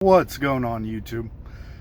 What's going on, YouTube?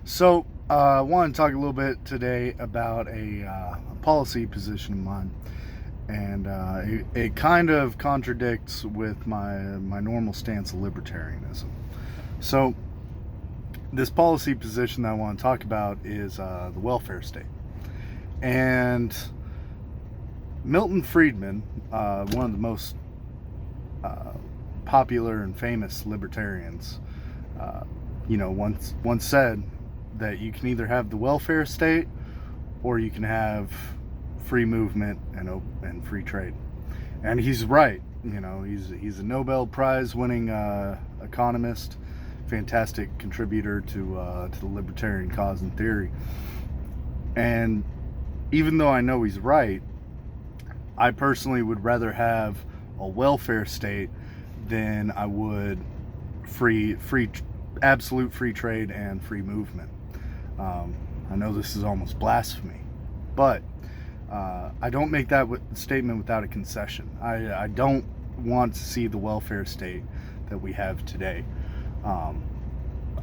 So, I want to talk a little bit today about a policy position of mine, and it kind of contradicts with my normal stance of libertarianism. So, this policy position that I want to talk about is the welfare state. And Milton Friedman, one of the most popular and famous libertarians, once said that you can either have the welfare state or you can have free movement and free trade. And he's right. He's a Nobel Prize winning economist, fantastic contributor to the libertarian cause and theory. And even though I know he's right, I personally would rather have a welfare state than I would absolute free trade and free movement. I know this is almost blasphemy, but I don't make that statement without a concession. I don't want to see the welfare state that we have today.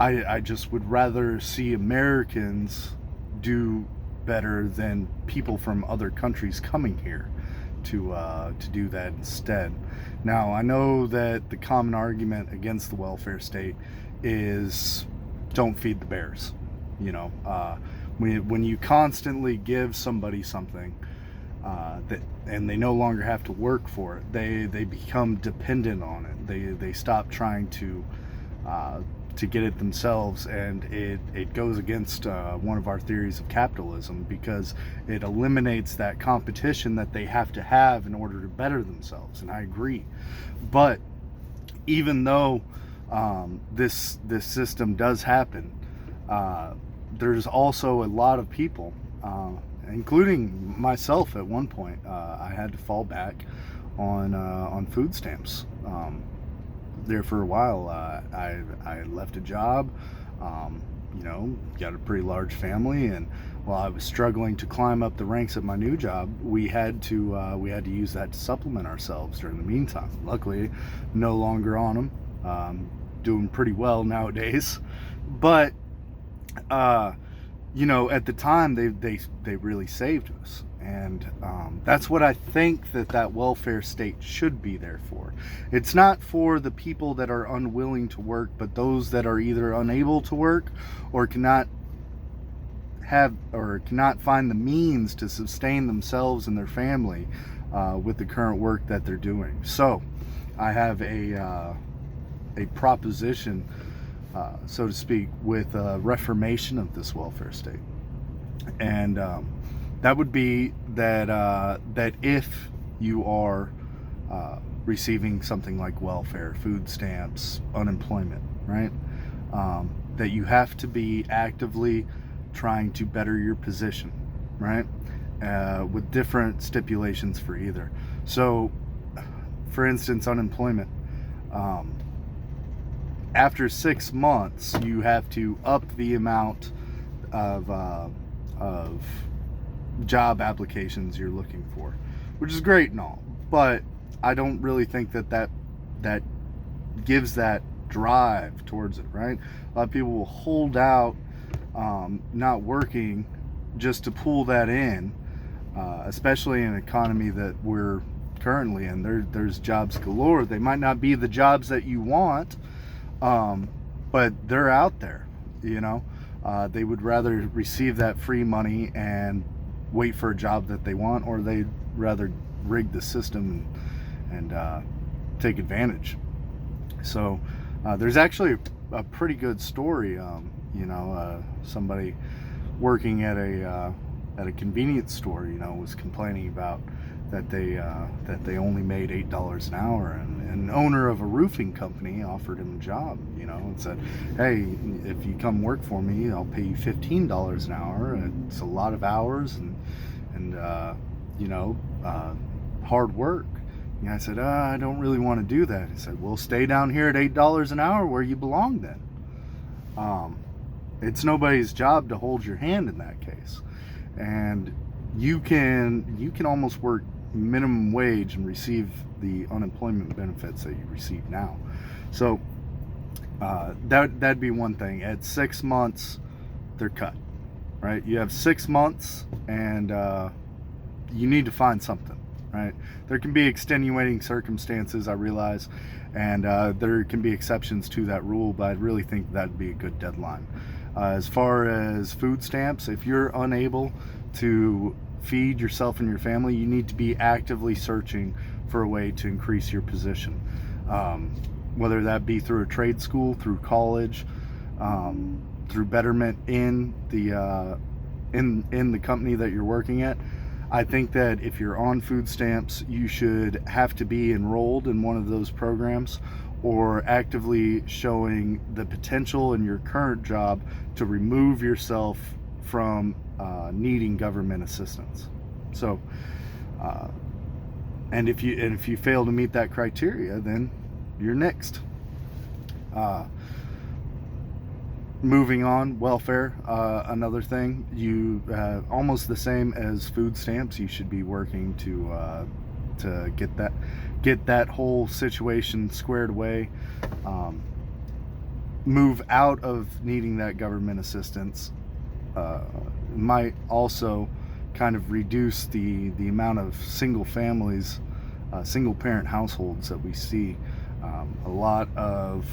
I just would rather see Americans do better than people from other countries coming here to do that instead. Now, I know that the common argument against the welfare state is don't feed the bears. When you constantly give somebody something and they no longer have to work for it, they become dependent on it. They stop trying to get it themselves, and it goes against one of our theories of capitalism, because it eliminates that competition that they have to have in order to better themselves. And I agree, but even though this system does happen, there's also a lot of people, including myself at one point, I had to fall back on food stamps. There for a while, I left a job, got a pretty large family, and while I was struggling to climb up the ranks at my new job, we had to use that to supplement ourselves during the meantime. Luckily, no longer on them. Doing pretty well nowadays, but at the time they really saved us, and that's what I think that welfare state should be there for. It's not for the people that are unwilling to work, but those that are either unable to work or cannot find the means to sustain themselves and their family with the current work that they're doing. So I have a proposition, so to speak, with a reformation of this welfare state, and that would be that if you are receiving something like welfare, food stamps, unemployment, right, that you have to be actively trying to better your position, right, with different stipulations for either. So, for instance, unemployment. After 6 months, you have to up the amount of job applications you're looking for, which is great and all, but I don't really think that gives that drive towards it, right? A lot of people will hold out, not working, just to pull that in, especially in an economy that we're currently in. There's jobs galore. They might not be the jobs that you want, but they're out there. They would rather receive that free money and wait for a job that they want, or they'd rather rig the system and take advantage. So there's actually a pretty good story. Somebody working at a convenience store, was complaining about that they only made $8 an hour, and an owner of a roofing company offered him a job, and said, hey, if you come work for me, I'll pay you $15 an hour, and it's a lot of hours and hard work. And I said, I don't really want to do that. He said, well, stay down here at $8 an hour where you belong then. It's nobody's job to hold your hand in that case. And you can almost work minimum wage and receive the unemployment benefits that you receive now. So That'd be one thing. At 6 months, they're cut, right? You have 6 months, and you need to find something, right? There can be extenuating circumstances, I realize, and there can be exceptions to that rule, but I really think that'd be a good deadline. As far as food stamps, if you're unable to feed yourself and your family, you need to be actively searching for a way to increase your position. Whether that be through a trade school, through college, through betterment in the in the company that you're working at. I think that if you're on food stamps, you should have to be enrolled in one of those programs, or actively showing the potential in your current job to remove yourself from needing government assistance. So, and if you fail to meet that criteria, then you're next. Moving on, welfare, another thing. You almost the same as food stamps. You should be working to get that whole situation squared away. Move out of needing that government assistance. Might also kind of reduce the amount of single families, single parent households that we see. A lot of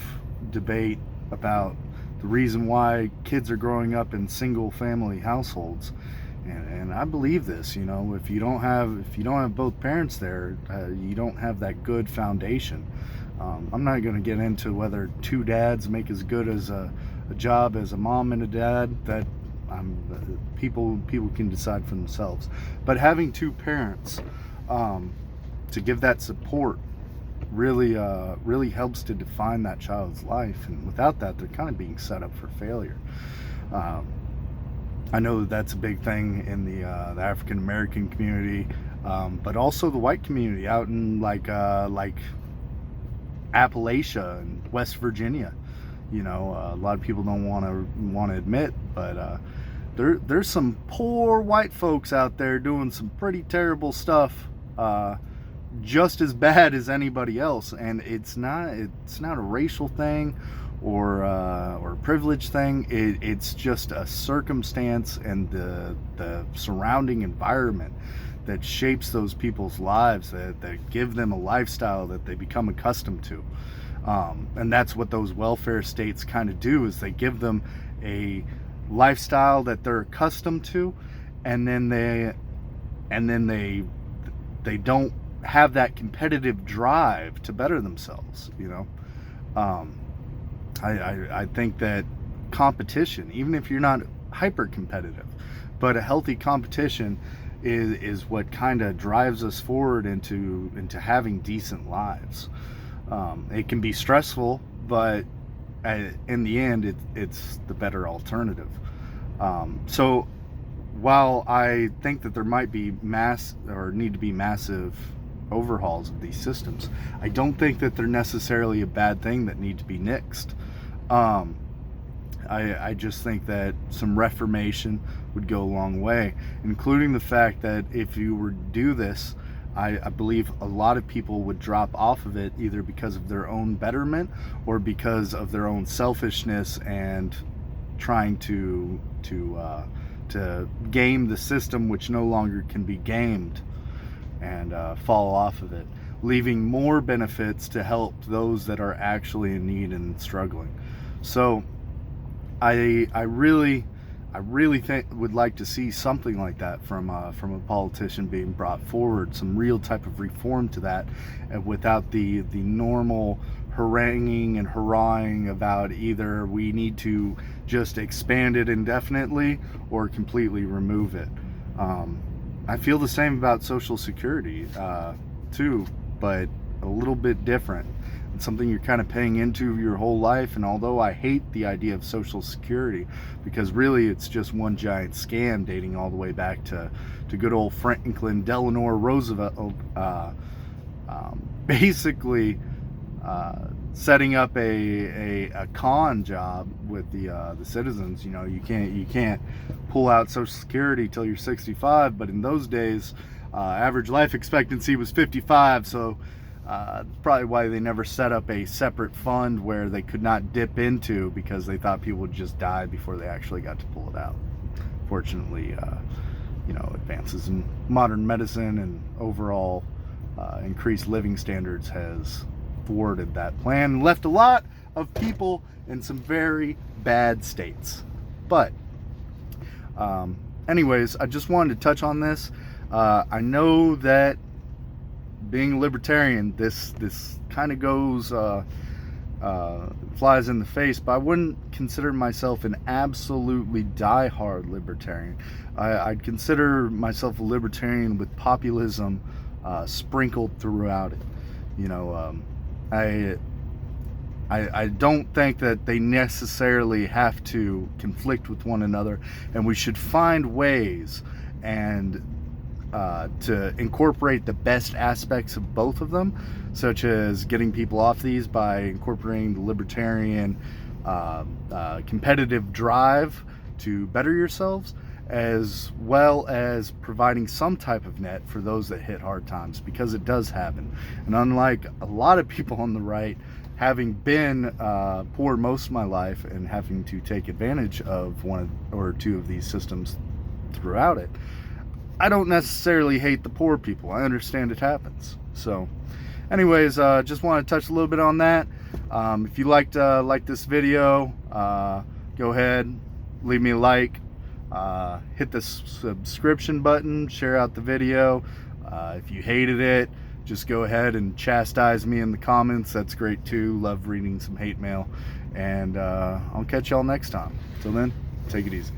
debate about the reason why kids are growing up in single family households, and I believe this. If you don't have both parents there, you don't have that good foundation. I'm not going to get into whether two dads make as good as a job as a mom and a dad. That people can decide for themselves. But having two parents to give that support really helps to define that child's life, and without that, they're kind of being set up for failure. I know that's a big thing in the African American community, but also the white community out in like Appalachia and West Virginia. A lot of people don't want to admit, but there's some poor white folks out there doing some pretty terrible stuff. Just as bad as anybody else, and it's not a racial thing or a privilege thing. It's just a circumstance and the surrounding environment that shapes those people's lives, that give them a lifestyle that they become accustomed to, and that's what those welfare states kind of do, is they give them a lifestyle that they're accustomed to, and then they don't have that competitive drive to better themselves. I think that competition, even if you're not hyper competitive, but a healthy competition is what kind of drives us forward into having decent lives. It can be stressful, but in the end, it's the better alternative. So while I think that there might be need to be massive overhauls of these systems, I don't think that they're necessarily a bad thing that need to be nixed. I just think that some reformation would go a long way, including the fact that if you were to do this, I believe a lot of people would drop off of it, either because of their own betterment or because of their own selfishness and trying to game the system, which no longer can be gamed, and fall off of it, leaving more benefits to help those that are actually in need and struggling. So I really would like to see something like that from a politician being brought forward, some real type of reform to that, without the normal haranguing and hurrahing about either we need to just expand it indefinitely or completely remove it. I feel the same about Social Security too, but a little bit different. It's something you're kind of paying into your whole life, and although I hate the idea of Social Security, because really it's just one giant scam dating all the way back to good old Franklin Delano Roosevelt, basically setting up a con job with the citizens. You can't pull out Social Security till you're 65, but in those days, average life expectancy was 55. So Probably why they never set up a separate fund where they could not dip into, because they thought people would just die before they actually got to pull it out. Fortunately, advances in modern medicine and overall increased living standards has thwarted that plan and left a lot of people in some very bad states. But anyways, I just wanted to touch on this. I know that being a libertarian, this kind of goes flies in the face, but I wouldn't consider myself an absolutely die-hard libertarian. I'd consider myself a libertarian with populism sprinkled throughout it. I don't think that they necessarily have to conflict with one another, and we should find ways and to incorporate the best aspects of both of them, such as getting people off these by incorporating the libertarian competitive drive to better yourselves, as well as providing some type of net for those that hit hard times, because it does happen. And unlike a lot of people on the right, having been poor most of my life and having to take advantage of one or two of these systems throughout it, I don't necessarily hate the poor people. I understand it happens. So anyways, just want to touch a little bit on that. If you liked this video, go ahead, leave me a like, hit the subscription button, share out the video. If you hated it, just go ahead and chastise me in the comments. That's great too. Love reading some hate mail. And I'll catch y'all next time. Till then, take it easy.